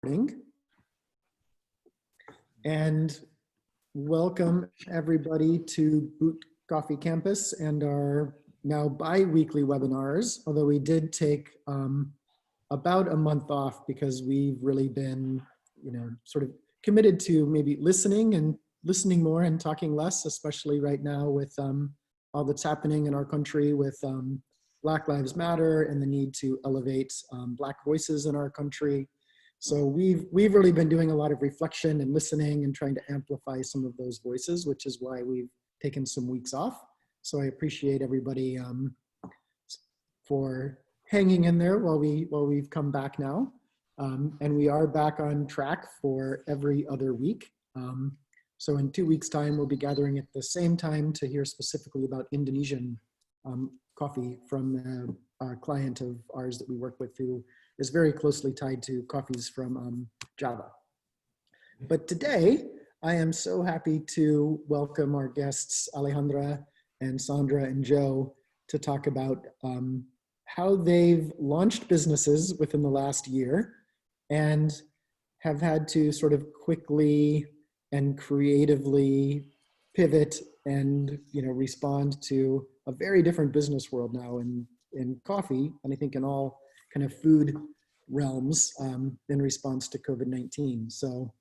Morning. And welcome everybody to Boot Coffee Campus and our now bi-weekly webinars, although we did take about a month off because we've really been, sort of committed to maybe listening more and talking less, especially right now with all that's happening in our country with Black Lives Matter and the need to elevate Black voices in our country. So we've really been doing a lot of reflection and listening and trying to amplify some of those voices, which is why we've taken some weeks off. So I appreciate everybody for hanging in there while we've come back now. And we are back on track for every other week. So in 2 weeks' time, we'll be gathering at the same time to hear specifically about Indonesian coffee from a client of ours that we work with who is very closely tied to coffees from Java. But today, I am so happy to welcome our guests, Alejandra and Sandra and Joe, to talk about how they've launched businesses within the last year and have had to sort of quickly and creatively pivot and respond to a very different business world now in coffee, and I think in all kind of food realms in response to COVID-19. So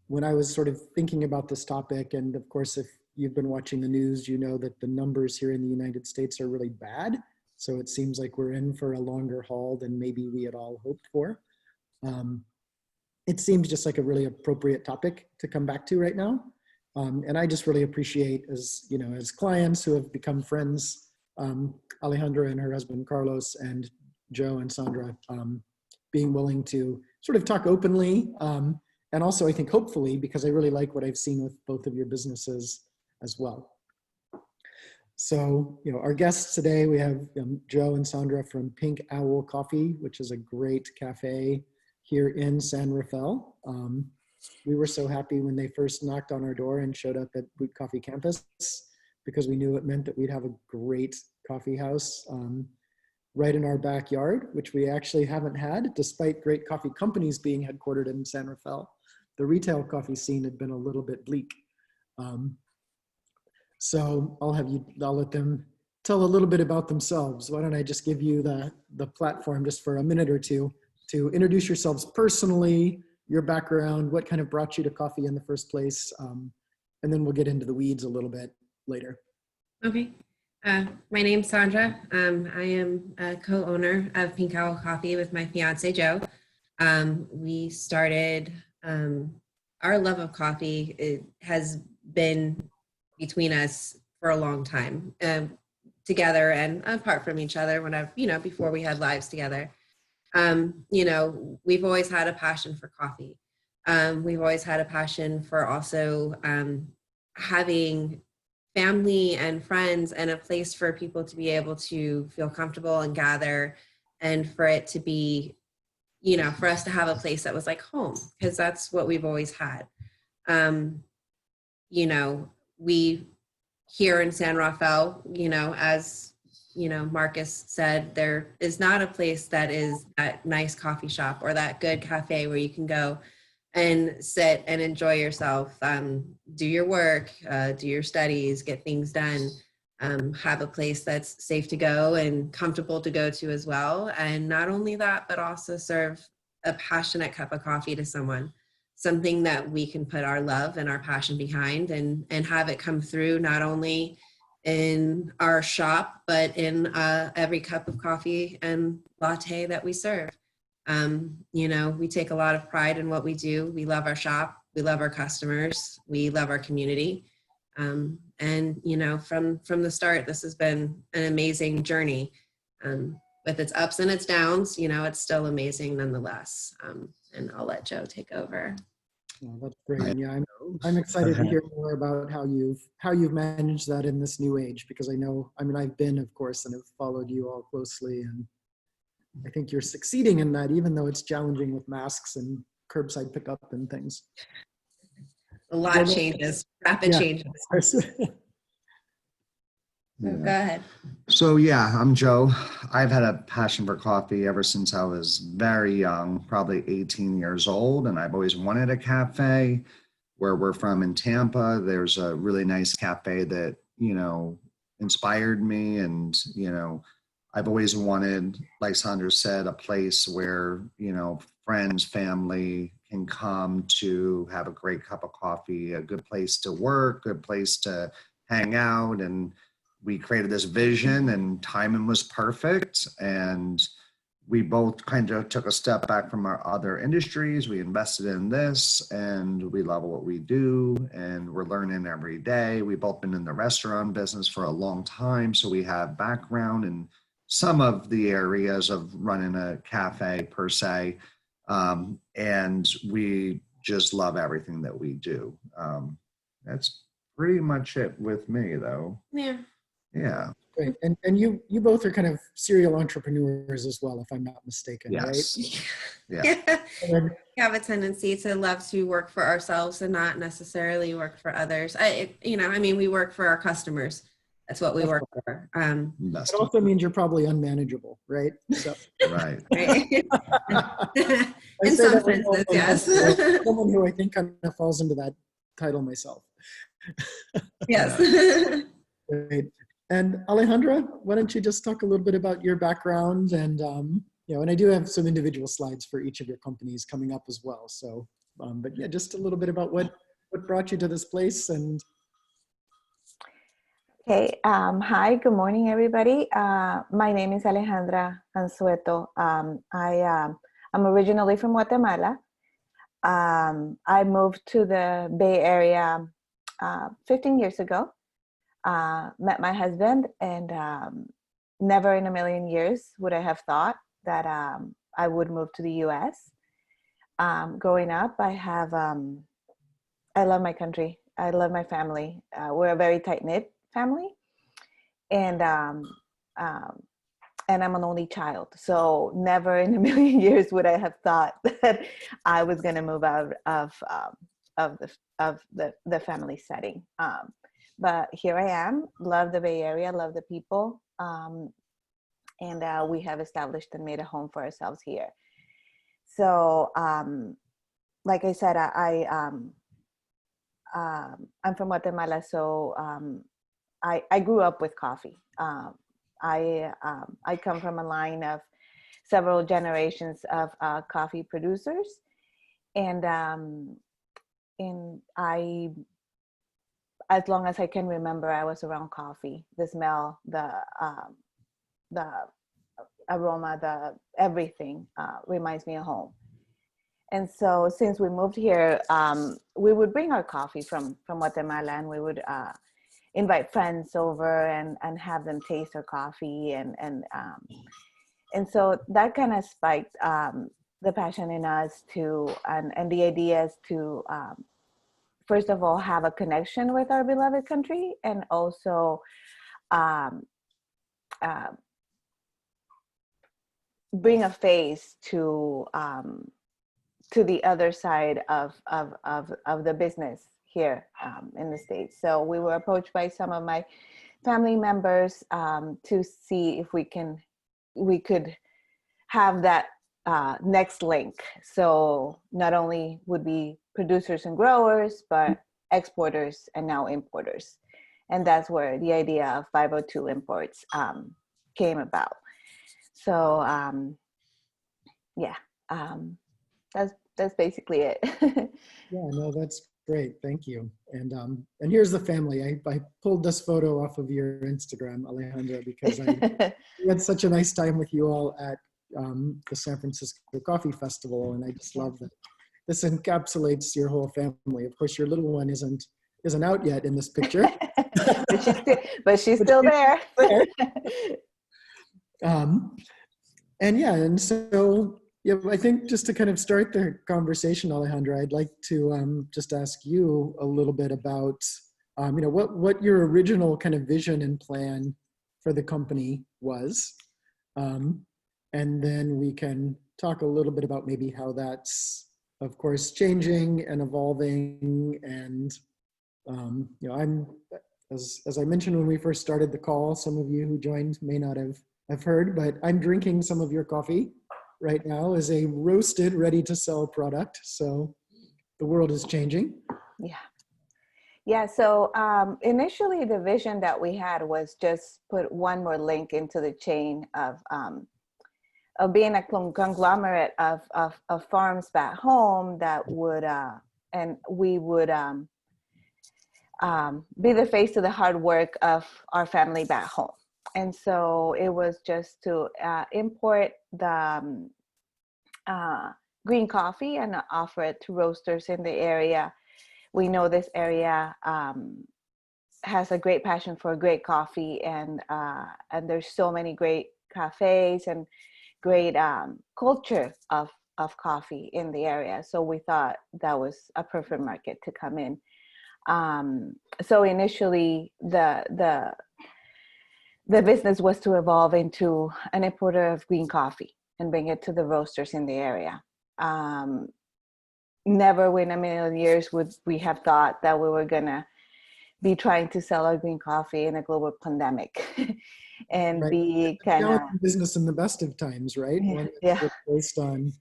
when I was sort of thinking about this topic, and of course, if you've been watching the news, you know that the numbers here in the United States are really bad. So it seems like we're in for a longer haul than maybe we had all hoped for. It seems just like a really appropriate topic to come back to right now. And I just really appreciate, as clients who have become friends, Alejandra and her husband Carlos and Joe and Sandra being willing to sort of talk openly. And also I think hopefully, because I really like what I've seen with both of your businesses as well. So, our guests today, we have Joe and Sandra from Pink Owl Coffee, which is a great cafe here in San Rafael. We were so happy when they first knocked on our door and showed up at Boot Coffee Campus because we knew it meant that we'd have a great coffee house right in our backyard, which we actually haven't had, despite great coffee companies being headquartered in San Rafael. The retail coffee scene had been a little bit bleak. So I'll let them tell a little bit about themselves. Why don't I just give you the platform just for a minute or two to introduce yourselves personally, your background, what kind of brought you to coffee in the first place, and then we'll get into the weeds a little bit later. Okay. My name's Sandra. I am a co-owner of Pink Owl Coffee with my fiance, Joe. We started, our love of coffee, it has been between us for a long time, together and apart from each other whenever, before we had lives together. We've always had a passion for coffee. We've always had a passion for also having family and friends and a place for people to be able to feel comfortable and gather, and for it to be, for us to have a place that was like home, because that's what we've always had. We here in San Rafael, as Marcus said, there is not a place that is that nice coffee shop or that good cafe where you can go and sit and enjoy yourself, do your work, do your studies, get things done, have a place that's safe to go and comfortable to go to as well. And not only that, but also serve a passionate cup of coffee to someone, something that we can put our love and our passion behind and have it come through not only in our shop, but in every cup of coffee and latte that we serve. We take a lot of pride in what we do. We love our shop. We love our customers. We love our community. And, from the start, this has been an amazing journey. With its ups and its downs, it's still amazing nonetheless. And I'll let Joe take over. Oh, that's great. And yeah, I'm excited to hear more about how you've managed that in this new age, because I've been, of course, and have followed you all closely, and I think you're succeeding in that, even though it's challenging with masks and curbside pickup and things. A lot of changes, rapid changes. So Yeah. go ahead. So yeah, I'm Joe. I've had a passion for coffee ever since I was very young, probably 18 years old, and I've always wanted a cafe. Where we're from in Tampa, there's a really nice cafe that, inspired me. And, I've always wanted, like Sandra said, a place where, friends, family can come to have a great cup of coffee, a good place to work, good place to hang out. And we created this vision, and timing was perfect. And we both kind of took a step back from our other industries. We invested in this, and we love what we do, and we're learning every day. We've both been in the restaurant business for a long time, so we have background in some of the areas of running a cafe per se. And we just love everything that we do. That's pretty much it with me, though. Yeah. Yeah. Great. And you both are kind of serial entrepreneurs as well, if I'm not mistaken, Yes. right? Yeah. And We have a tendency to love to work for ourselves and not necessarily work for others. We work for our customers. That's what we work for. Best. it also means you're probably unmanageable, right? So Right. Right? I In say some that with senses, all the yes. love, as someone who I think kind of falls into that title myself. Yes. Great. And Alejandra, why don't you just talk a little bit about your background, and and I do have some individual slides for each of your companies coming up as well. So, but yeah, just a little bit about what brought you to this place. And Okay, hi, good morning, everybody. My name is Alejandra Anzueto. I'm originally from Guatemala. I moved to the Bay Area 15 years ago. Met my husband, and never in a million years would I have thought that I would move to the US. Growing up, I love my country. I love my family. We're a very tight-knit family, and I'm an only child. So never in a million years would I have thought that I was going to move out of the family setting. But here I am, love the Bay Area, love the people. And we have established and made a home for ourselves here. So, like I said, I'm from Guatemala, so I grew up with coffee. I come from a line of several generations of coffee producers, and as long as I can remember, I was around coffee. The smell, the aroma, the everything reminds me of home. And so since we moved here, we would bring our coffee from Guatemala, and we would invite friends over and have them taste our coffee. And so that kind of spiked the passion in us and the ideas to, first of all, have a connection with our beloved country, and also bring a face to the other side of the business here in the States. So we were approached by some of my family members to see if we could have that next link. So not only would be producers and growers, but exporters and now importers. And that's where the idea of 502 Imports came about. So that's basically it. yeah, no, that's great. Thank you. And here's the family. I pulled this photo off of your Instagram, Alejandra, because we had such a nice time with you all at the San Francisco Coffee Festival, and I just love that this encapsulates your whole family. Of course, your little one isn't out yet in this picture, but she's still there. And so yeah, I think just to kind of start the conversation, Alejandra, I'd like to just ask you a little bit about what your original kind of vision and plan for the company was. And then we can talk a little bit about maybe how that's, of course, changing and evolving. And, as I mentioned when we first started the call, some of you who joined may not have heard, but I'm drinking some of your coffee right now as a roasted, ready to sell product. So the world is changing. Yeah. Yeah, so initially the vision that we had was just put one more link into the chain of being a conglomerate of farms back home that would, and we would be the face of the hard work of our family back home. And so it was just to import the green coffee and offer it to roasters in the area. We know this area has a great passion for great coffee, and there's so many great cafes and great culture of coffee in the area. So we thought that was a perfect market to come in. So initially, the business was to evolve into an importer of green coffee and bring it to the roasters in the area. Never in a million years would we have thought that we were gonna be trying to sell our green coffee in a global pandemic and Right. be kind of business in the best of times, right? One yeah, that's based on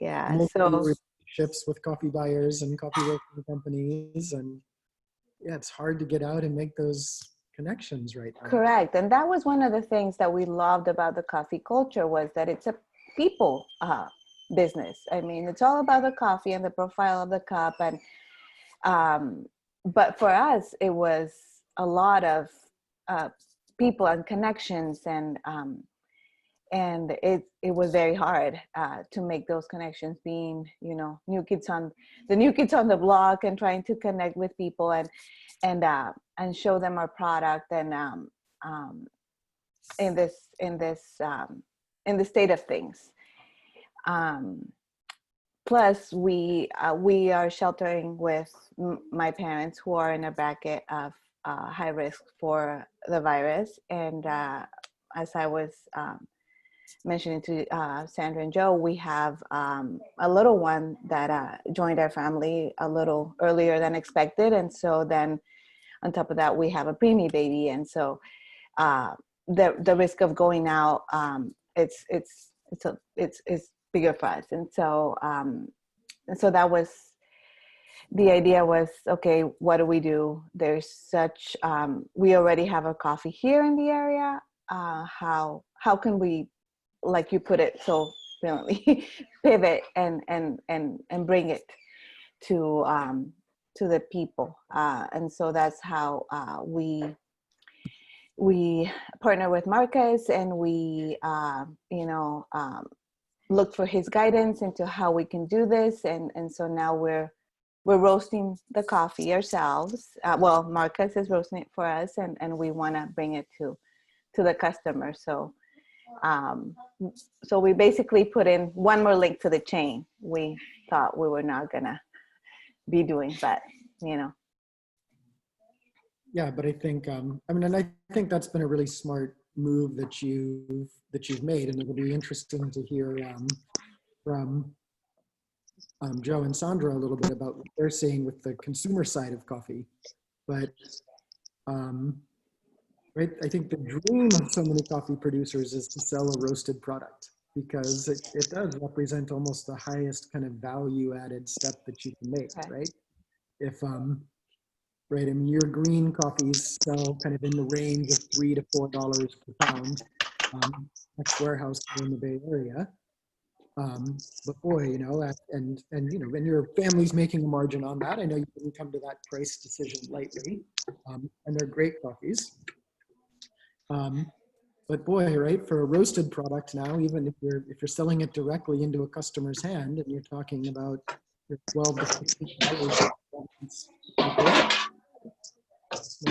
yeah. multiple So relationships with coffee buyers and coffee roasting companies, and yeah, it's hard to get out and make those connections right now. correct, and that was one of the things that we loved about the coffee culture was that it's a people business. I mean, it's all about the coffee and the profile of the cup, and but for us, it was a lot of people and connections, and it was very hard to make those connections. Being new kids on the block and trying to connect with people and show them our product and in the state of things. Plus, we are sheltering with my parents who are in a bracket of high risk for the virus. And as I was mentioning to Sandra and Joe, we have a little one that joined our family a little earlier than expected. And so then on top of that, we have a preemie baby. And so the risk of going out, it's bigger for us. And so that was the idea was, okay, what do we do? There's such we already have a coffee here in the area. How can we, like you put it so brilliantly, pivot and bring it to the people? And so that's how we partner with Marcus, and we look for his guidance into how we can do this, and so now we're roasting the coffee ourselves. Well, Marcus is roasting it for us, and we want to bring it to the customer. So we basically put in one more link to the chain. We thought we were not gonna be doing, but Yeah, but I think and I think that's been a really smart move that you've made, and it'll be interesting to hear from Joe and Sandra a little bit about what they're seeing with the consumer side of coffee. But right, I think the dream of so many coffee producers is to sell a roasted product, because it does represent almost the highest kind of value added step that you can make, right? If right, I mean, your green coffees sell kind of in the range of $3 to $4 per pound. Next warehouse here in the Bay Area. But boy, and your family's making a margin on that. I know you didn't come to that price decision lightly, and they're great coffees. But boy, right, for a roasted product now, even if you're selling it directly into a customer's hand, and you're talking about your $12 to $15,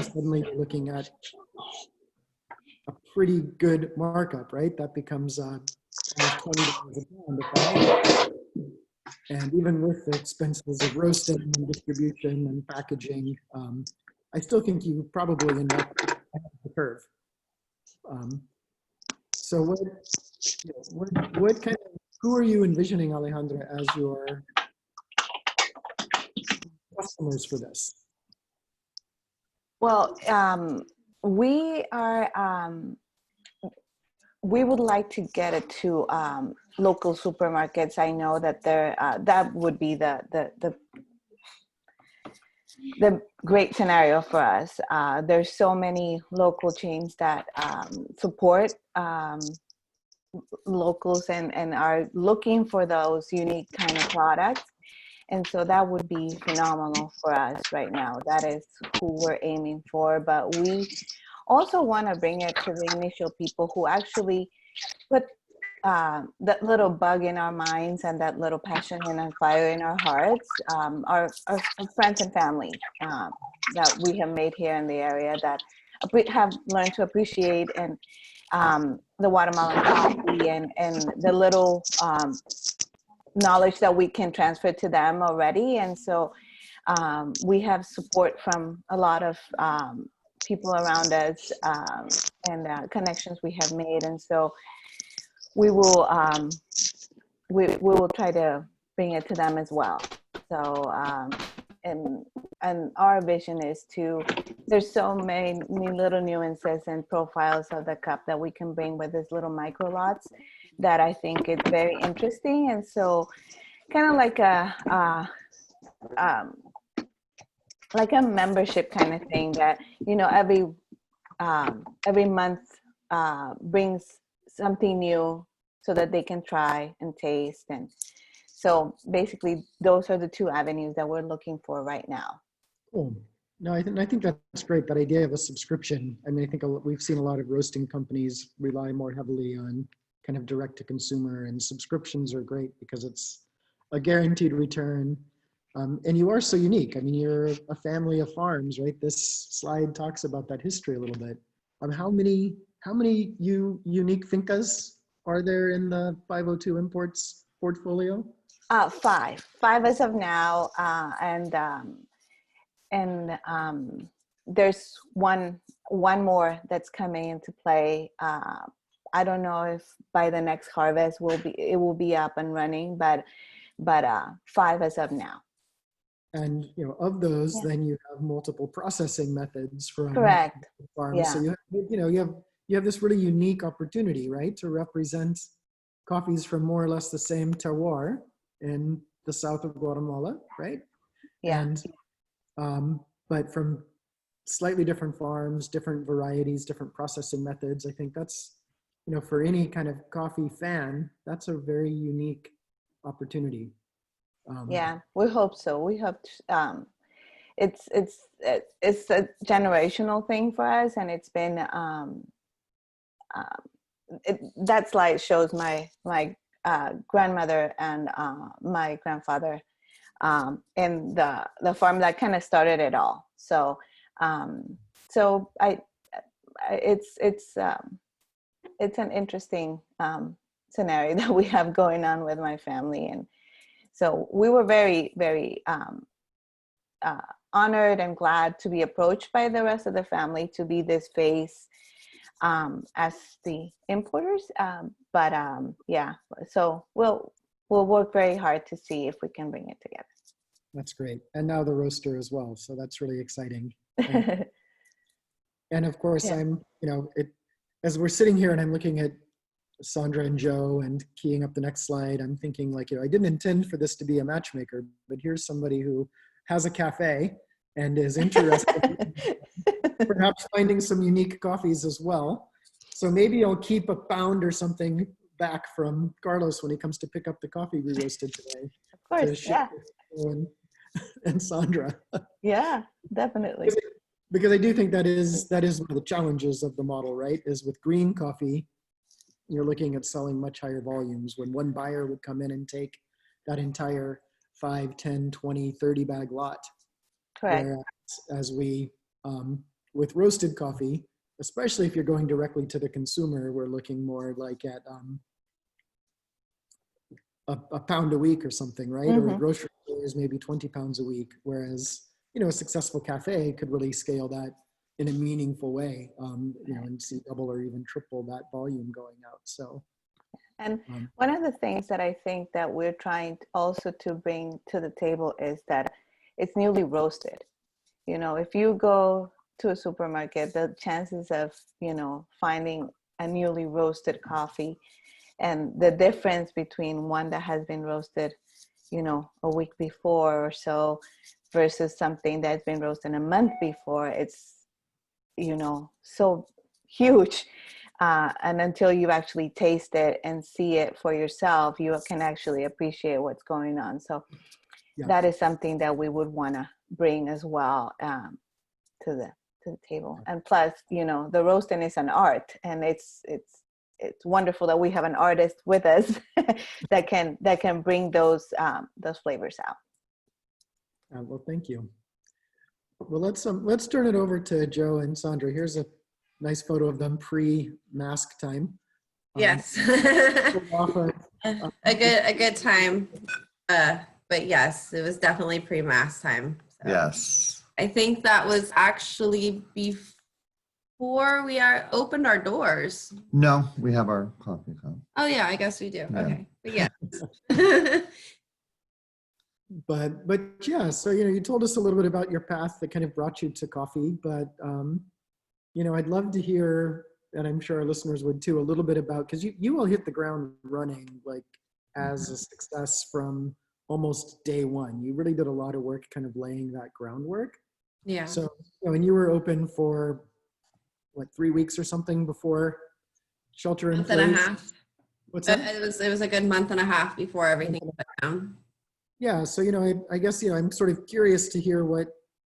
suddenly you're looking at a pretty good markup, right? That becomes almost $20 a pound. And even with the expenses of roasting and distribution and packaging, I still think you probably end up ahead of the curve. So what kind of, who are you envisioning, Alejandra, as your customers for this? Well, we are, we would like to get it to local supermarkets. I know that there, that would be the great scenario for us. There's so many local chains that support locals and are looking for those unique kind of products. And so that would be phenomenal for us right now. That is who we're aiming for. But we also want to bring it to the initial people who actually put that little bug in our minds and that little passion and fire in our hearts, our friends and family that we have made here in the area that have learned to appreciate and the Guatemalan coffee and the little knowledge that we can transfer to them already. And so we have support from a lot of people around us and connections we have made. And so we will we will try to bring it to them as well. So and our vision is to, there's so many little nuances and profiles of the cup that we can bring with these little micro lots that I think it's very interesting. And so kind of like a membership kind of thing that, you know, every month brings something new so that they can try and taste. And so basically those are the two avenues that we're looking for right now. Cool. No, I think that's great. That idea of a subscription. I mean, I think we've seen a lot of roasting companies rely more heavily on kind of direct to consumer, and subscriptions are great because it's a guaranteed return. And you are so unique. I mean, you're a family of farms, right? This slide talks about that history a little bit. How many unique fincas are there in the 502 Imports portfolio? Five as of now, and there's one more that's coming into play. I don't know if by the next harvest it will be up and running, but five as of now. And you know, of those, then you have multiple processing methods from correct farms. Yeah. So you have this really unique opportunity, right, to represent coffees from more or less the same terroir in the south of Guatemala, right? Yeah. And but from slightly different farms, different varieties, different processing methods. I think that's, you know, for any kind of coffee fan, that's a very unique opportunity. Yeah, we hope so. We hope it's a generational thing for us, and it's been that slide shows my grandmother and my grandfather in the farm that kind of started it all. So it's an interesting scenario that we have going on with my family. And so we were very, very honored and glad to be approached by the rest of the family to be this face as the importers. Yeah, so we'll work very hard to see if we can bring it together. That's great. And now the roaster as well. So that's really exciting. And of course, Yeah. I'm, you know, as we're sitting here and I'm looking at Sandra and Joe and keying up the next slide, I'm thinking like, you know, I didn't intend for this to be a matchmaker, but here's somebody who has a cafe and is interested in perhaps finding some unique coffees as well. So maybe I'll keep a pound or something back from Carlos when he comes to pick up the coffee we roasted today. Of course, yeah. And Sandra. Yeah, definitely. Because I do think that is one of the challenges of the model, right? Is with green coffee, you're looking at selling much higher volumes when one buyer would come in and take that entire 5, 10, 20, 30 bag lot. Correct. Whereas as we, with roasted coffee, especially if you're going directly to the consumer, we're looking more like at a pound a week or something, right? Mm-hmm. Or a grocery store is maybe 20 pounds a week. Whereas, you know, a successful cafe could really scale that in a meaningful way, you know, and see double or even triple that volume going out. So, and one of the things that I think that we're trying also to bring to the table is that it's newly roasted. You know, if you go to a supermarket, the chances of, finding a newly roasted coffee and the difference between one that has been roasted, a week before or so versus something that's been roasted a month before, it's, so huge. And until you actually taste it and see it for yourself, you can actually appreciate what's going on. So Yeah. that is something that we would want to bring as well, to the table. And plus, the roasting is an art, and it's wonderful that we have an artist with us that can bring those flavors out. Well, thank you. Well, let's turn it over to Joe and Sandra. Here's a nice photo of them pre-mask time. Yes. Offer, a good time. But yes, it was definitely pre-mask time. So. Yes. I think that was actually before we opened our doors. No, we have our coffee cup. Oh yeah, I guess we do. Yeah. Okay, but yeah. but yeah, so you told us a little bit about your path that kind of brought you to coffee, but I'd love to hear, and I'm sure our listeners would too, a little bit about, because you all hit the ground running like as a success from almost day one. You really did a lot of work kind of laying that groundwork. Yeah. So, and you were open for what, 3 weeks or something before shelter in month place? and a half. What's that? It was a good month and a half before everything shut down. Yeah. So, I guess, I'm sort of curious to hear what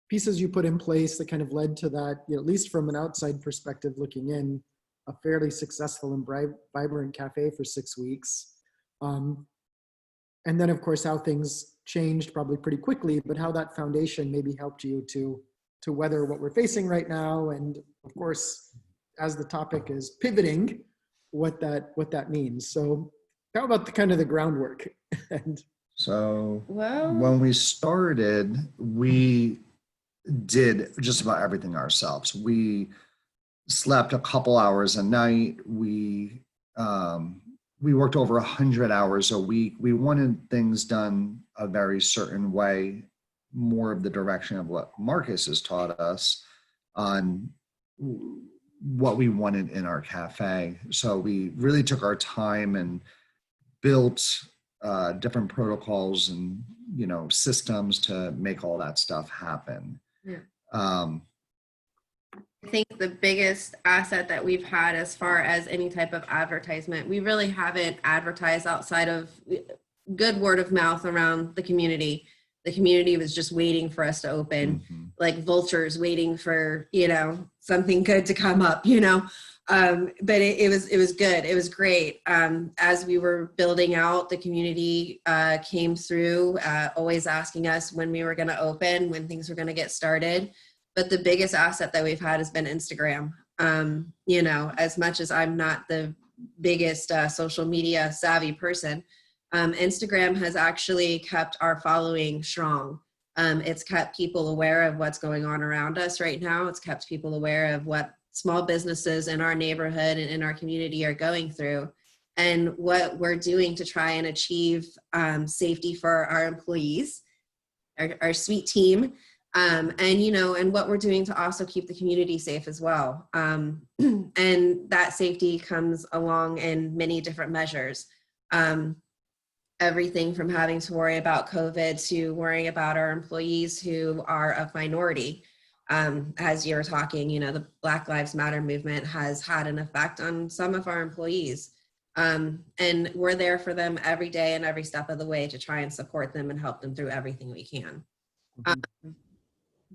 pieces you put in place that kind of led to that, at least from an outside perspective looking in, a fairly successful and vibrant cafe for 6 weeks. And then, of course, how things changed probably pretty quickly, but how that foundation maybe helped you to weather what we're facing right now. And of course, as the topic is pivoting, what that means. So how about the kind of the groundwork? And So Well, when we started, we did just about everything ourselves. We slept a couple hours a night. We worked over 100 hours a week. We wanted things done a very certain way, more of the direction of what Marcus has taught us on what we wanted in our cafe. So we really took our time and built different protocols and systems to make all that stuff happen. Yeah. I think the biggest asset that we've had as far as any type of advertisement, we really haven't advertised outside of good word of mouth around the community. The community was just waiting for us to open, like vultures waiting for, something good to come up, but it was good. It was great. As we were building out, the community came through, always asking us when we were going to open, when things were going to get started. But the biggest asset that we've had has been Instagram. As much as I'm not the biggest social media savvy person, Instagram has actually kept our following strong. It's kept people aware of what's going on around us right now. It's kept people aware of what small businesses in our neighborhood and in our community are going through, and what we're doing to try and achieve safety for our employees, our sweet team. And what we're doing to also keep the community safe as well. And that safety comes along in many different measures. Everything from having to worry about COVID to worrying about our employees who are of minority. As you're talking, the Black Lives Matter movement has had an effect on some of our employees. And we're there for them every day and every step of the way to try and support them and help them through everything we can.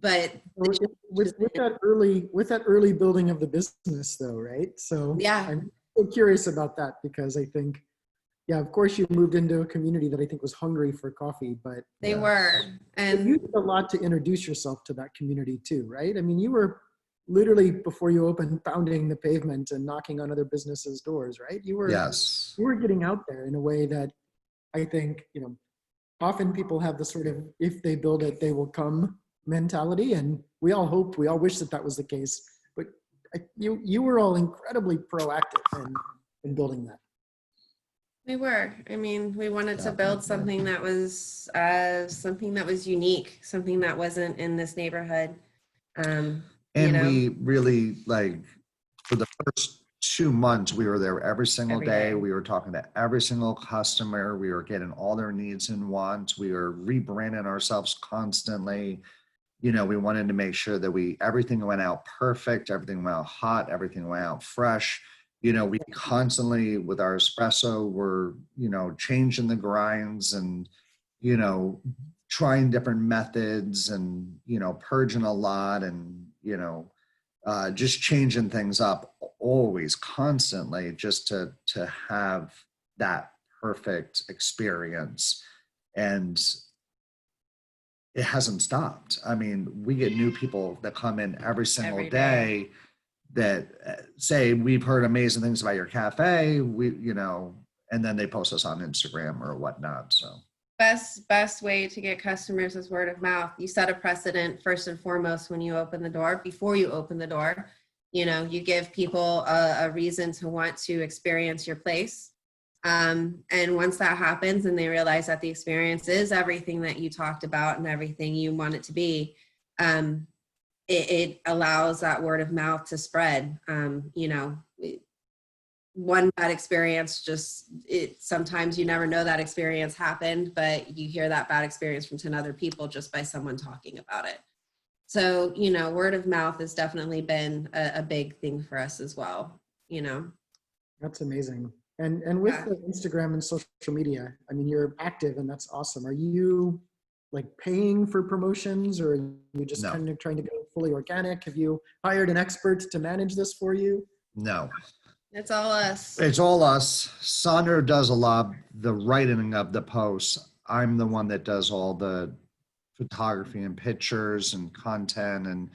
But with that early building of the business though, right? So yeah, I'm so curious about that, because I think, yeah, of course you moved into a community that I think was hungry for coffee, but they were. And you did a lot to introduce yourself to that community too, right? I mean, you were literally, before you opened, pounding the pavement and knocking on other businesses' doors, right? You were getting out there in a way that I think, often people have the sort of, if they build it, they will come mentality. And we all wish that was the case, but you were all incredibly proactive in building that. we were. I mean, we wanted to build something that was unique, something that wasn't in this neighborhood. And know, we really, like, for the first 2 months, we were there every single Every day. day. We were talking to every single customer. We were getting all their needs and wants. We were rebranding ourselves constantly. You know, we wanted to make sure that everything went out perfect, everything went out hot, everything went out fresh. You know, we constantly with our espresso were, you know, changing the grinds and, you know, trying different methods and, you know, purging a lot and, you know, just changing things up always constantly just to have that perfect experience. And it hasn't stopped. I mean, we get new people that come in every single Every day that say, we've heard amazing things about your cafe, you know, and then they post us on Instagram or whatnot. So best way to get customers is word of mouth. You set a precedent first and foremost when you open the door. Before you open the door, you know, you give people a reason to want to experience your place. And once that happens and they realize that the experience is everything that you talked about and everything you want it to be, it allows that word of mouth to spread. You know, one bad experience, sometimes you never know that experience happened, but you hear that bad experience from 10 other people just by someone talking about it. So, you know, word of mouth has definitely been a big thing for us as well, you know. That's amazing. And with Yeah. the Instagram and social media, I mean, you're active and that's awesome. Are you like paying for promotions, or are you just No. kind of trying to go fully organic? Have you hired an expert to manage this for you? no, It's all us. it's all us. Sandra does a lot of the writing of the posts. I'm the one that does all the photography and pictures and content. And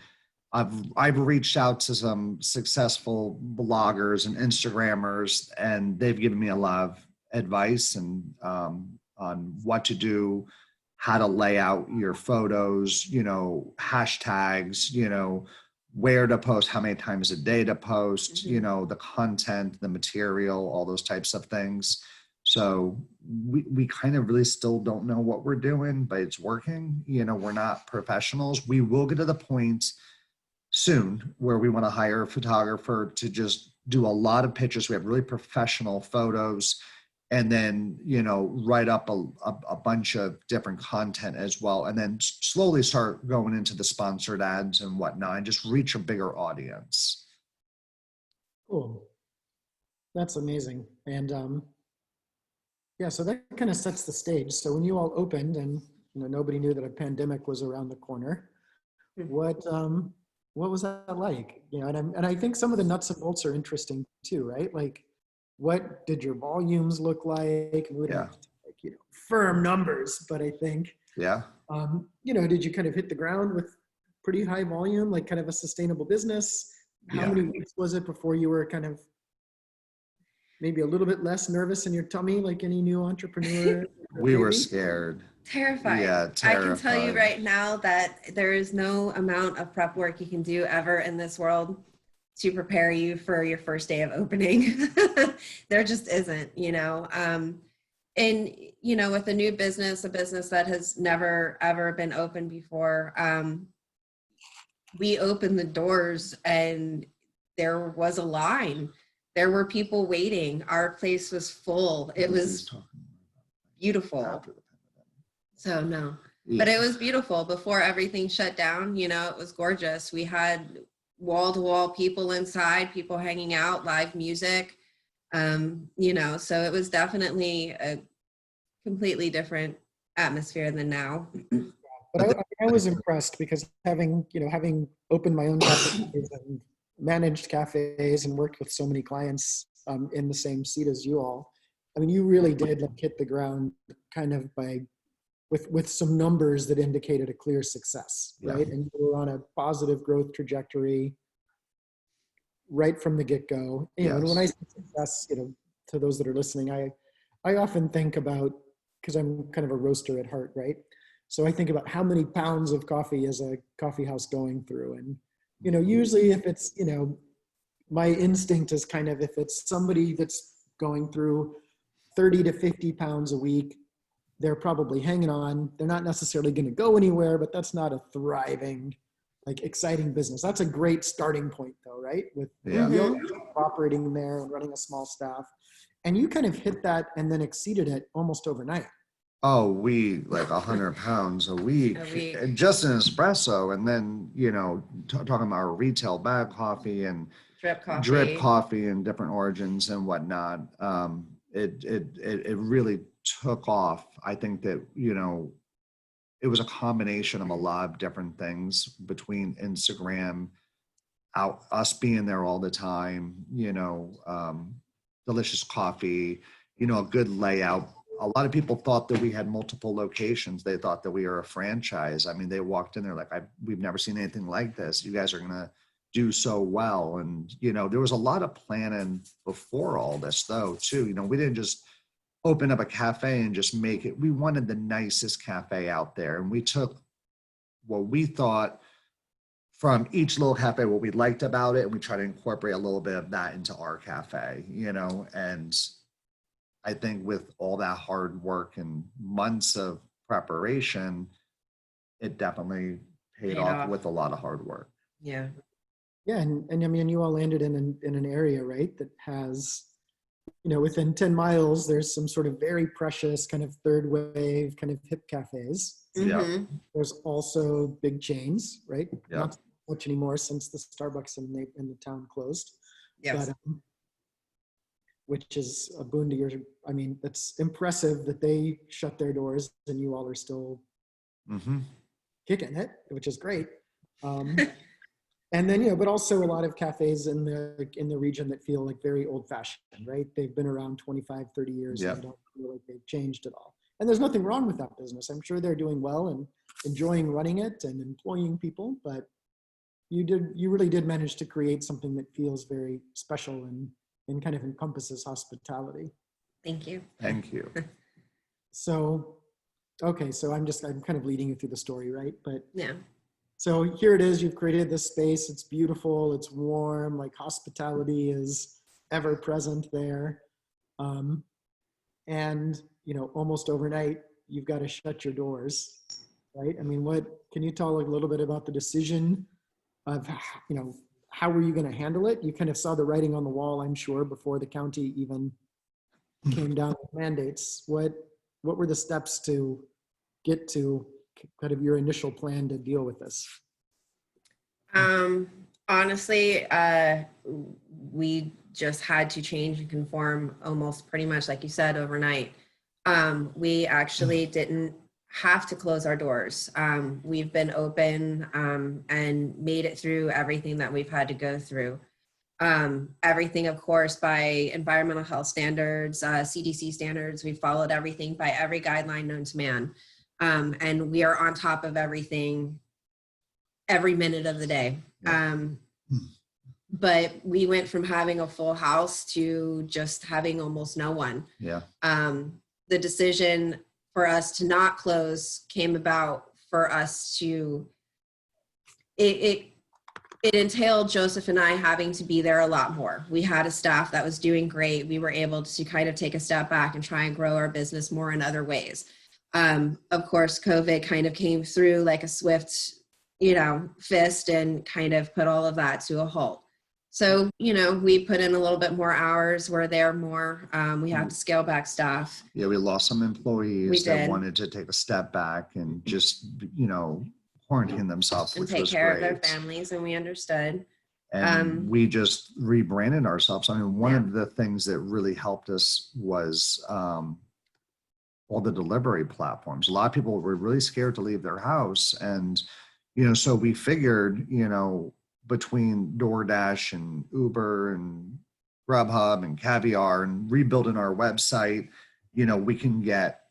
I've reached out to some successful bloggers and Instagrammers, and they've given me a lot of advice and on what to do, how to lay out your photos, you know, hashtags, you know, where to post, how many times a day to post, you know, the content, the material, all those types of things. So we kind of really still don't know what we're doing, but it's working. You know, we're not professionals. We will get to the point soon where we want to hire a photographer to just do a lot of pictures. We have really professional photos, and then, you know, write up a bunch of different content as well. And then slowly start going into the sponsored ads and whatnot and just reach a bigger audience. Cool. That's amazing. And yeah, so that kind of sets the stage. So when you all opened and, you know, nobody knew that a pandemic was around the corner, what was that like? You know, and I think some of the nuts and bolts are interesting too, right? Like, what did your volumes look like? And we don't have to, like, you know, firm numbers, but I think, Yeah. you know, did you kind of hit the ground with pretty high volume, like kind of a sustainable business? How Yeah. many weeks was it before you were kind of maybe a little bit less nervous in your tummy, like any new entrepreneur? We were Maybe? scared. Terrified. Yeah, I can tell you terrified. right now that there is no amount of prep work you can do ever in this world to prepare you for your first day of opening. There just isn't, you know. And, you know, with a new business, a business that has never, ever been open before, we opened the doors and there was a line. There were people waiting. Our place was full. It was beautiful. So no, but it was beautiful before everything shut down. You know, it was gorgeous. We had wall to wall people inside, people hanging out, live music, you know, so it was definitely a completely different atmosphere than now. But I was impressed because having opened my own cafes and managed cafes and worked with so many clients in the same seat as you all, I mean, you really did like hit the ground kind of with some numbers that indicated a clear success, right? Yeah. And you were on a positive growth trajectory right from the get-go. You know, and when I say success, you know, to those that are listening, I often think about, because I'm kind of a roaster at heart, right? So I think about how many pounds of coffee is a coffee house going through. And, you know, usually if it's, you know, my instinct is kind of, if it's somebody that's going through 30 to 50 pounds a week, they're probably hanging on. They're not necessarily going to go anywhere, but that's not a thriving like exciting business. That's a great starting point though, right? With Yeah. you operating there and running a small staff. And you kind of hit that and then exceeded it almost overnight. Oh, we like 100 pounds a week, A week. and just an espresso. And then, talking about our retail bag coffee and drip coffee and different origins and whatnot. It really took off. I think that, it was a combination of a lot of different things between Instagram, us being there all the time, delicious coffee, a good layout. A lot of people thought that we had multiple locations. They thought that we were a franchise. I mean, they walked in there like, we've never seen anything like this. You guys are going to do so well. And, there was a lot of planning before all this though, too. We didn't just open up a cafe and just make it. We wanted the nicest cafe out there. And we took what we thought from each little cafe, what we liked about it, and we try to incorporate a little bit of that into our cafe, and I think with all that hard work and months of preparation, it definitely paid off with a lot of hard work. Yeah. Yeah. And I mean, you all landed in an area, right, that has, within 10 miles, there's some sort of very precious kind of third wave kind of hip cafes. Yeah. There's also big chains, right? Yeah. Not so much anymore since the Starbucks in the town closed. Yes. But, which is a boon to your, I mean, it's impressive that they shut their doors and you all are still kicking it, which is great. And then, but also a lot of cafes in the region that feel like very old fashioned, right? They've been around 25, 30 years and they don't feel like they've changed at all. And there's nothing wrong with that business. I'm sure they're doing well and enjoying running it and employing people, but you really did manage to create something that feels very special and kind of encompasses hospitality. Thank you. Thank you. So, okay, so I'm kind of leading you through the story, right? But Yeah. so here it is, you've created this space, it's beautiful, it's warm, like hospitality is ever present there. And, almost overnight, you've got to shut your doors, right? I mean, can you talk a little bit about the decision of, how were you going to handle it? You kind of saw the writing on the wall, I'm sure, before the county even came down with mandates. What were the steps to get to kind of your initial plan to deal with this? Honestly, we just had to change and conform almost pretty much, like you said, overnight. We actually didn't have to close our doors. We've been open and made it through everything that we've had to go through. Everything, of course, by environmental health standards, CDC standards. We followed everything by every guideline known to man. And we are on top of everything every minute of the day. But we went from having a full house to just having almost no one. Yeah. The decision for us to not close came about for us to, it entailed Joseph and I having to be there a lot more. We had a staff that was doing great. We were able to kind of take a step back and try and grow our business more in other ways. Of course, COVID kind of came through like a swift, fist and kind of put all of that to a halt. So, we put in a little bit more hours. We're there more. We have to scale back staff. Yeah, we lost some employees We that did. wanted to take a step back and just, quarantine themselves, And which take was care great. of their families, and we understood. And we just rebranded ourselves. I mean, one Yeah. of the things that really helped us was all the delivery platforms. A lot of people were really scared to leave their house. And, so we figured, between DoorDash and Uber and Grubhub and Caviar and rebuilding our website, we can get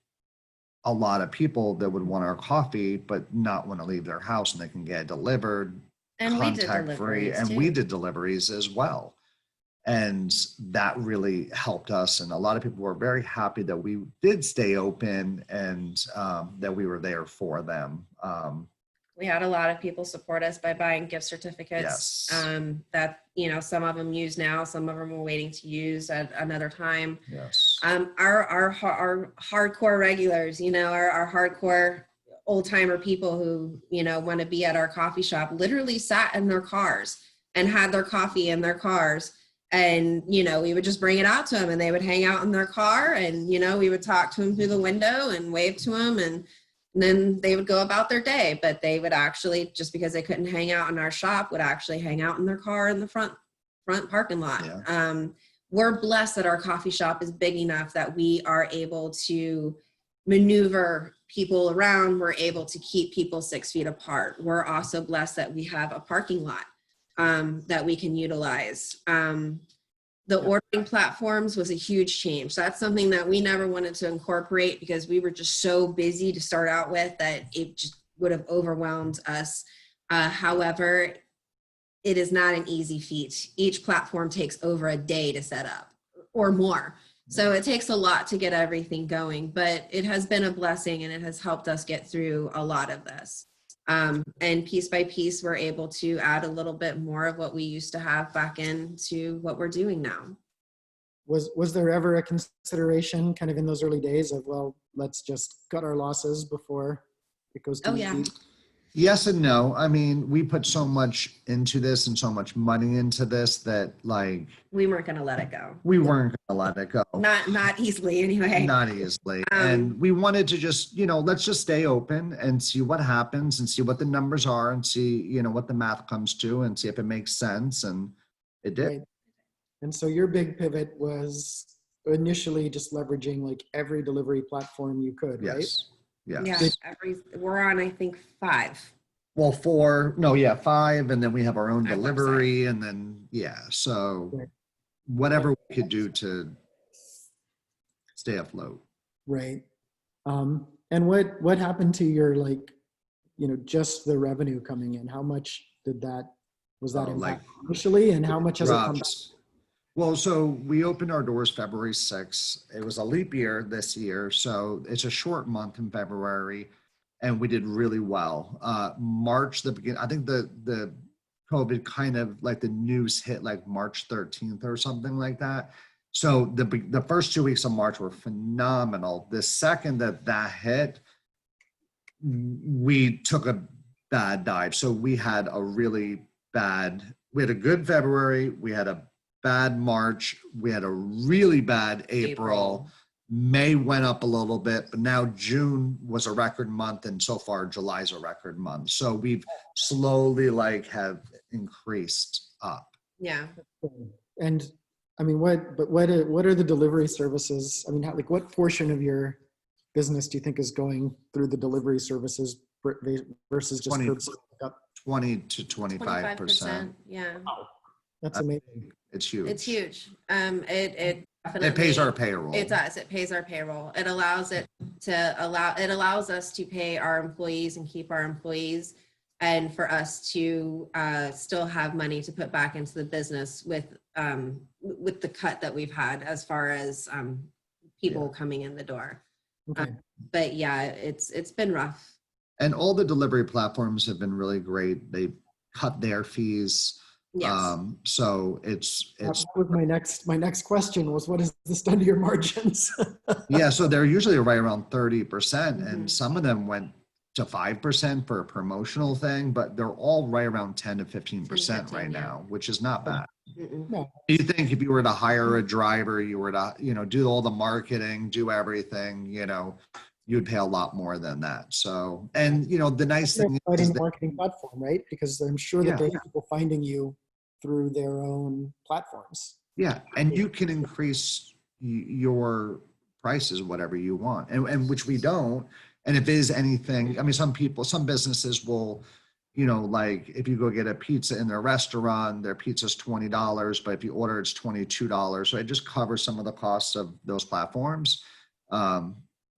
a lot of people that would want our coffee, but not want to leave their house, and they can get it delivered, And we did contact free. deliveries And too. we did deliveries as well. And that really helped us. And a lot of people were very happy that we did stay open and that we were there for them. We had a lot of people support us by buying gift certificates. Yes. That, some of them use now, some of them are waiting to use at another time. Yes. Our hardcore regulars, our hardcore old timer people who, you know, want to be at our coffee shop literally sat in their cars and had their coffee in their cars. And, you know, we would just bring it out to them and they would hang out in their car and, you know, we would talk to them through the window and wave to them and then they would go about their day. But they would actually, just because they couldn't hang out in our shop, would actually hang out in their car in the front parking lot. Yeah. We're blessed that our coffee shop is big enough that we are able to maneuver people around. We're able to keep people 6 feet apart. We're also blessed that we have a parking lot that we can utilize. The ordering platforms was a huge change. That's something that we never wanted to incorporate because we were just so busy to start out with that it just would have overwhelmed us. However, it is not an easy feat. Each platform takes over a day to set up or more. So it takes a lot to get everything going, but it has been a blessing and it has helped us get through a lot of this. And piece by piece, we're able to add a little bit more of what we used to have back into what we're doing now. Was there ever a consideration kind of in those early days of, well, let's just cut our losses before it goes too deep? Yes and no. I mean, we put so much into this and so much money into this that like we weren't going to let it go. We weren't going to let it go. Not easily anyway. Not easily. And we wanted to just, you know, let's just stay open and see what happens and see what the numbers are and see, you know, what the math comes to and see if it makes sense. And it did. Right. And so your big pivot was initially just leveraging like every delivery platform you could, right? Yes. Yeah, we're on, I think, 5. Well, 4, no, yeah, 5. And then we have our own delivery and then, so whatever we could do to stay afloat. Right. And what happened to your, like, you know, just the revenue coming in? How much was that impact initially and how much has it come back? Well, so we opened our doors February 6th. It was a leap year this year, so it's a short month in February, and we did really well. March, I think the COVID kind of like the news hit like March 13th or something like that. So the first 2 weeks of March were phenomenal. The second that hit, we took a bad dive. So we had a good February, we had a bad March, we had a really bad April. May went up a little bit, but now June was a record month and so far July's a record month. So we've slowly have increased up. Yeah. And I mean, what are the delivery services? I mean, what portion of your business do you think is going through the delivery services versus just 20 to 25%. Yeah. Wow. That's amazing. It's huge. It's huge. It definitely, it pays our payroll. It does. It pays our payroll. It allows us to pay our employees and keep our employees, and for us to still have money to put back into the business with the cut that we've had as far as people coming in the door. Okay. But yeah, it's been rough. And all the delivery platforms have been really great. They cut their fees. Yes. So it's that was my next question was, what has this done to your margins? Yeah, so they're usually right around 30%, and some of them went to 5% for a promotional thing, but they're all right around 10 to 15% right now, which is not bad. No. You think if you were to hire a driver, you were to, do all the marketing, do everything, you'd pay a lot more than that. So, and the nice thing is the marketing platform, right? Because I'm sure that they have people finding you through their own platforms. Yeah, and you can increase your prices whatever you want, and which we don't. And if there's anything, I mean, some businesses will, if you go get a pizza in their restaurant, their pizza's $20, but if you order, it's $22. So it just covers some of the costs of those platforms.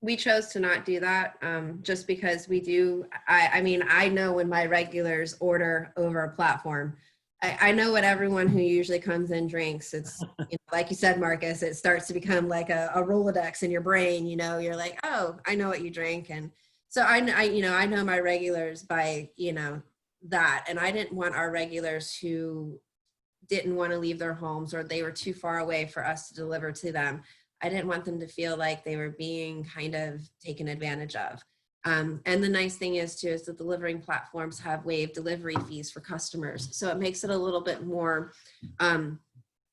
We chose to not do that just because we do. I know when my regulars order over a platform, I know what everyone who usually comes in drinks. It's like you said, Marcus, it starts to become like a Rolodex in your brain. You're like, oh, I know what you drink. And so I know my regulars by, that. And I didn't want our regulars who didn't want to leave their homes or they were too far away for us to deliver to them. I didn't want them to feel like they were being kind of taken advantage of. And the nice thing is too, is the delivering platforms have waived delivery fees for customers. So it makes it a little bit more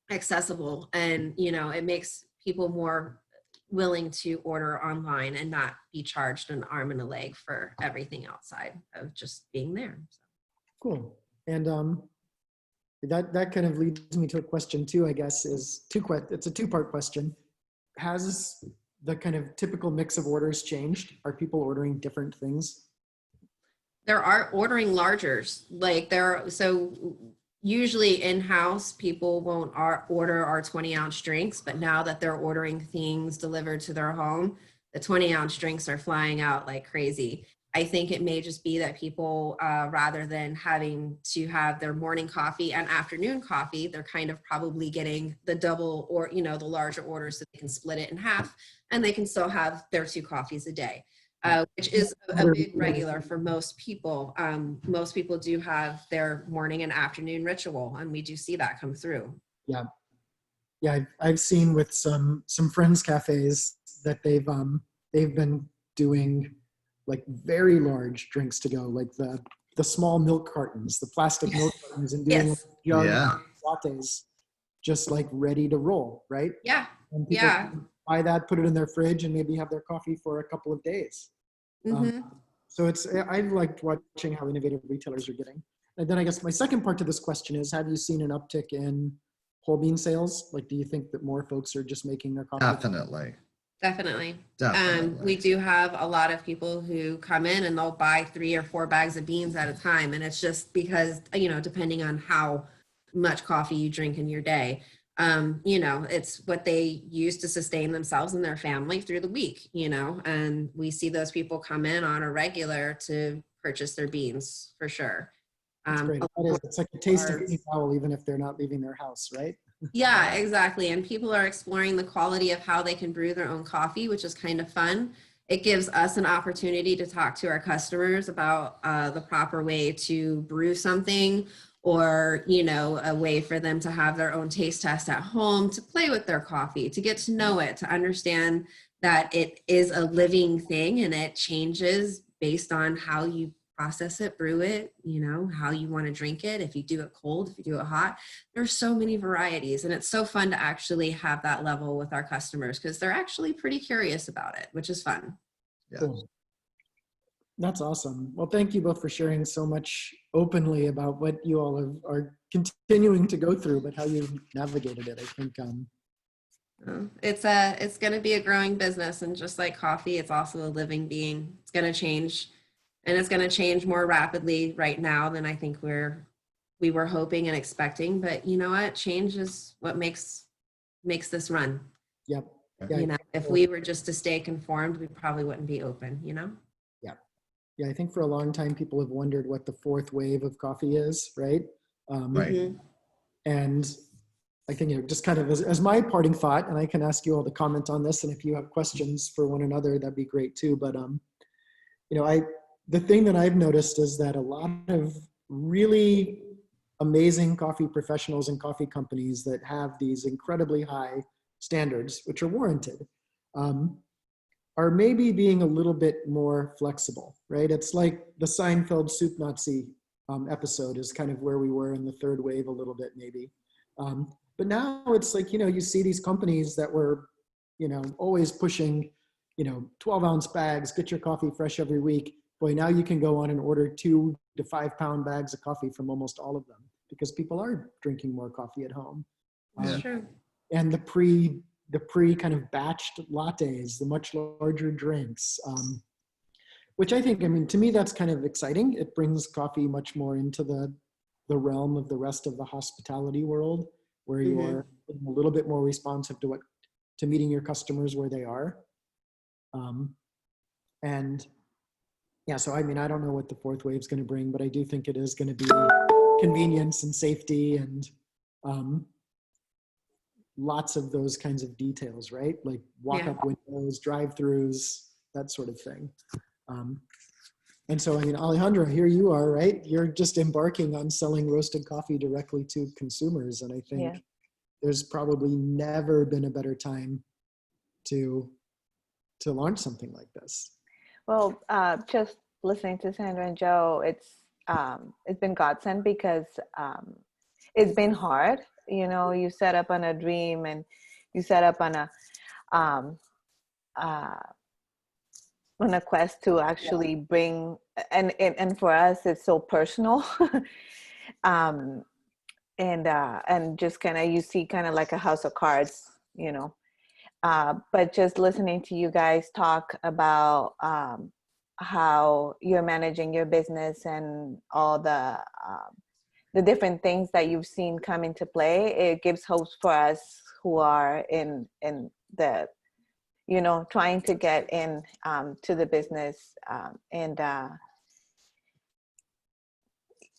accessible, and, you know, it makes people more willing to order online and not be charged an arm and a leg for everything outside of just being there. So. Cool. And that kind of leads me to a question too, I guess, it's a two-part question. Has the kind of typical mix of orders changed? Are people ordering different things? There are ordering largers, like so usually in-house people won't order our 20-ounce drinks, but now that they're ordering things delivered to their home, the 20-ounce drinks are flying out like crazy. I think it may just be that people, rather than having to have their morning coffee and afternoon coffee, they're kind of probably getting the double, or, you know, the larger orders so they can split it in half and they can still have their 2 coffees a day. Which is a big regular for most people. Most people do have their morning and afternoon ritual, and we do see that come through. Yeah. Yeah, I've seen with some friends cafes that they've been doing like very large drinks to go, like the small milk cartons, the plastic milk cartons, and doing Yes. like lattes just like ready to roll, right? Yeah. And people buy that, put it in their fridge, and maybe have their coffee for a couple of days. So I've liked watching how innovative retailers are getting. And then I guess my second part to this question is, have you seen an uptick in whole bean sales? Like, do you think that more folks are just making their coffee? Definitely. Definitely. We do have a lot of people who come in and they'll buy 3 or 4 bags of beans at a time. And it's just because, you know, depending on how much coffee you drink in your day, you know, it's what they use to sustain themselves and their family through the week, you know, and we see those people come in on a regular to purchase their beans for sure. That's great. It's like a taste of eating towel, even if they're not leaving their house, right? Yeah, exactly. And people are exploring the quality of how they can brew their own coffee, which is kind of fun. It gives us an opportunity to talk to our customers about the proper way to brew something, or, you know, a way for them to have their own taste test at home, to play with their coffee, to get to know it, to understand that it is a living thing and it changes based on how you process it, brew it, you know, how you want to drink it. If you do it cold, if you do it hot, there's so many varieties, and it's so fun to actually have that level with our customers because they're actually pretty curious about it, which is fun. Yeah. Cool. That's awesome. Well, thank you both for sharing so much openly about what you all are continuing to go through, but how you've navigated it. I think it's going to be a growing business, and just like coffee, it's also a living being. It's going to change, and it's going to change more rapidly right now than I think we were hoping and expecting. But you know what? Change is what makes this run. Yep. Yeah, you know, if we were just to stay conformed, we probably wouldn't be open, you know? Yeah, I think for a long time, people have wondered what the 4th wave of coffee is, right? Right. And I think, you know, just kind of as my parting thought, and I can ask you all to comment on this, and if you have questions for one another, that'd be great too. But, you know, the thing that I've noticed is that a lot of really amazing coffee professionals and coffee companies that have these incredibly high standards, which are warranted, are maybe being a little bit more flexible, right? It's like the Seinfeld Soup Nazi episode is kind of where we were in the 3rd wave a little bit maybe. But now it's like, you know, you see these companies that were, you know, always pushing, you know, 12-ounce bags, get your coffee fresh every week. Boy, now you can go on and order 2 to 5-pound bags of coffee from almost all of them because people are drinking more coffee at home. That's true. And the pre kind of batched lattes, the much larger drinks, which I think, I mean, to me, that's kind of exciting. It brings coffee much more into the realm of the rest of the hospitality world, where you are a little bit more responsive to meeting your customers where they are. And yeah, so I mean, I don't know what the 4th wave is going to bring, but I do think it is going to be convenience and safety and lots of those kinds of details, right? Like walk-up windows, drive-throughs, that sort of thing. And so, I mean, Alejandra, here you are, right? You're just embarking on selling roasted coffee directly to consumers. And I think there's probably never been a better time to launch something like this. Well, just listening to Sandra and Joe, it's been godsend because it's been hard. You know, you set up on a dream and you set up um, uh, on a quest to actually bring, and for us, it's so personal. um, and just kind of, you see kind of like a house of cards, you know. But just listening to you guys talk about how you're managing your business and all the different things that you've seen come into play, it gives hopes for us who are in the, you know, trying to get in to the business, and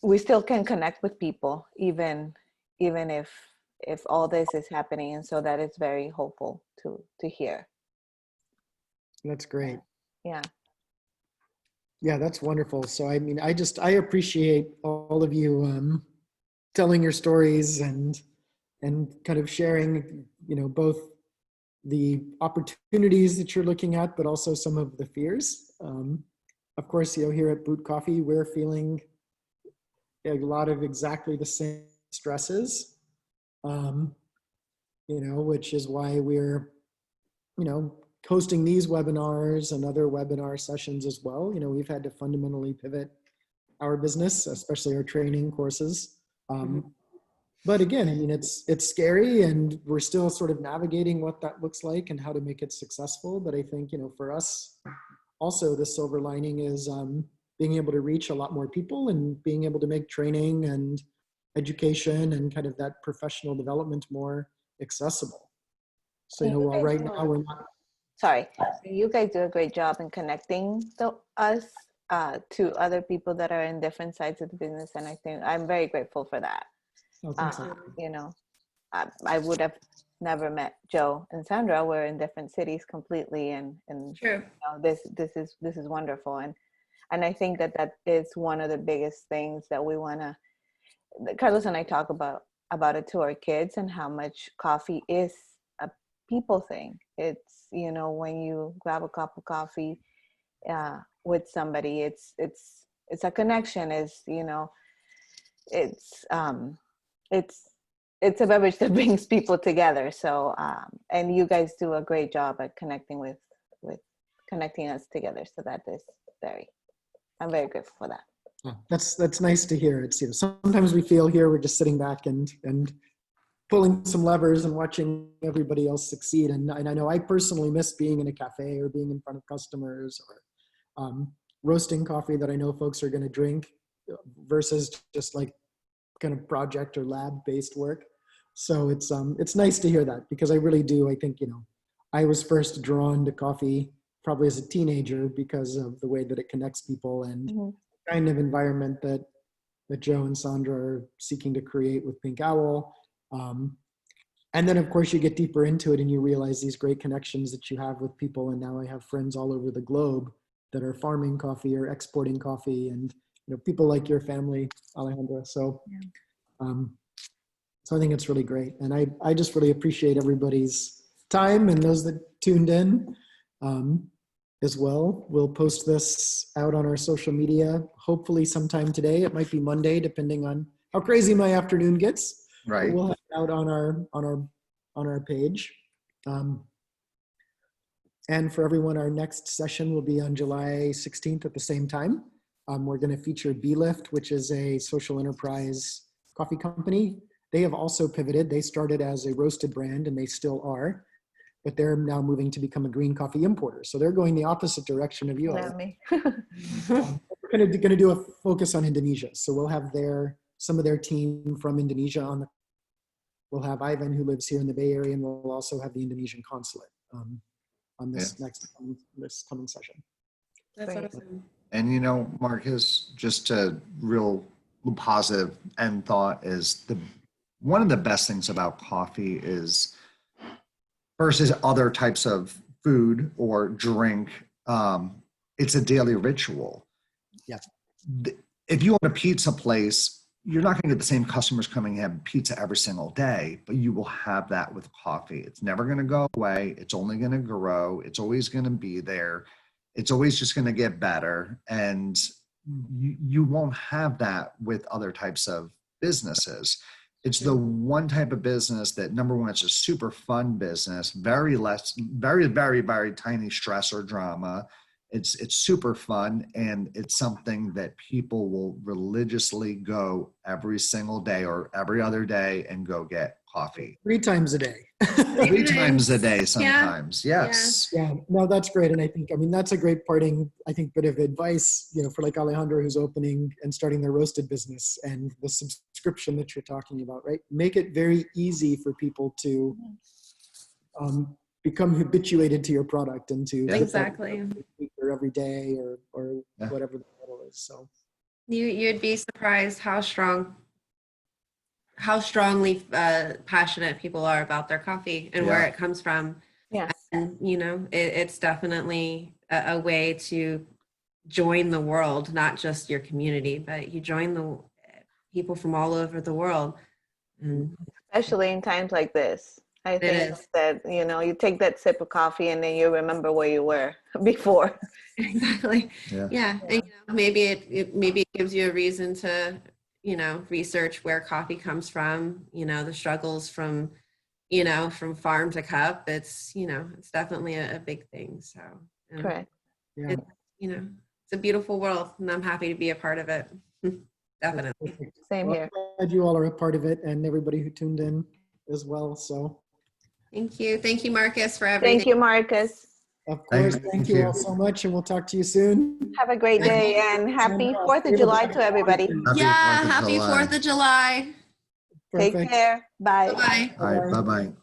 we still can connect with people even if all this is happening, and so that is very hopeful to hear. That's great. Yeah. Yeah, that's wonderful. So, I mean, I appreciate all of you telling your stories and kind of sharing, you know, both the opportunities that you're looking at, but also some of the fears. Of course, you know, here at Boot Coffee, we're feeling a lot of exactly the same stresses, you know, which is why we're, you know, hosting these webinars and other webinar sessions as well. You know, we've had to fundamentally pivot our business, especially our training courses. But again, I mean, it's scary, and we're still sort of navigating what that looks like and how to make it successful. But I think, you know, for us, also the silver lining is being able to reach a lot more people and being able to make training and education and kind of that professional development more accessible. So, you know, while right now we're not. Sorry, you guys do a great job in connecting us to other people that are in different sides of the business, and I think I'm very grateful for that. Oh, thanks. You know, I would have never met Joe and Sandra. We're in different cities completely, and True. you know, this is wonderful, and I think that is one of the biggest things that we want to. Carlos and I talk about it to our kids, and how much coffee is a people thing. It's, you know, when you grab a cup of coffee with somebody, it's a connection. Is, you know, it's a beverage that brings people together. So and you guys do a great job at connecting with connecting us together. So that is I'm very grateful for that. Oh, that's nice to hear. It's, you know, sometimes we feel here we're just sitting back and pulling some levers and watching everybody else succeed. And I know I personally miss being in a cafe or being in front of customers, or roasting coffee that I know folks are going to drink, versus just like kind of project or lab based work. So it's nice to hear that, because I really do. I think, you know, I was first drawn to coffee probably as a teenager because of the way that it connects people and kind of environment that Joe and Sandra are seeking to create with Pink Owl. And then of course you get deeper into it and you realize these great connections that you have with people. And now I have friends all over the globe that are farming coffee or exporting coffee, and, you know, people like your family, Alejandra. So, so I think it's really great. And I just really appreciate everybody's time, and those that tuned in as well. We'll post this out on our social media, hopefully sometime today. It might be Monday, depending on how crazy my afternoon gets. Right. But we'll have it out on our page. And for everyone, our next session will be on July 16th at the same time. We're going to feature BeLift, which is a social enterprise coffee company. They have also pivoted. They started as a roasted brand, and they still are, but they're now moving to become a green coffee importer. So they're going the opposite direction of you all. We're going to do a focus on Indonesia. So we'll have some of their team from Indonesia on the. We'll have Ivan, who lives here in the Bay Area, and we'll also have the Indonesian consulate on this this coming session. That's awesome. And, you know, Marcus, just a real positive end thought is one of the best things about coffee is, versus other types of food or drink, it's a daily ritual. Yeah. If you own a pizza place, you're not going to get the same customers coming in having pizza every single day, but you will have that with coffee. It's never going to go away. It's only going to grow. It's always going to be there. it's always just going to get better. And you won't have that with other types of businesses. It's the one type of business that, number one, it's a super fun business, very, very tiny stress or drama. It's super fun, and it's something that people will religiously go every single day or every other day and go get coffee. 3 times a day. 3 times a day sometimes. Yeah. Yes. Yeah, no, that's great. And I think, I mean, that's a great parting, I think, bit of advice, you know, for like Alejandro, who's opening and starting their roasted business and the subscription that you're talking about, right? Make it very easy for people to become habituated to your product and to Exactly. or every day or Yeah. whatever the model is. So You'd be surprised how strongly passionate people are about their coffee and where Yeah. it comes from. Yes. And, you know, it's definitely a way to join the world, not just your community, but you join the people from all over the world. And Especially in times like this. I think is. that, you know, you take that sip of coffee and then you remember where you were before. Exactly. Yeah. Yeah. And, you know, maybe it gives you a reason to, you know, research where coffee comes from, you know, the struggles from, you know, from farm to cup. It's, you know, it's definitely a big thing. So, Correct. yeah, you know, it's a beautiful world and I'm happy to be a part of it. Definitely. perfect. Same Well, here. I'm glad you all are a part of it and everybody who tuned in as well. So Thank you. Thank you, Marcus, for everything. Thank you, Marcus. of course, Thank thank you you. all so much, and we'll talk to you soon. Have a great day and happy 4th of July to everybody. Happy Yeah. 4th of Happy July. 4th of July. Take Perfect. care. Bye. Bye. All right. Bye-bye.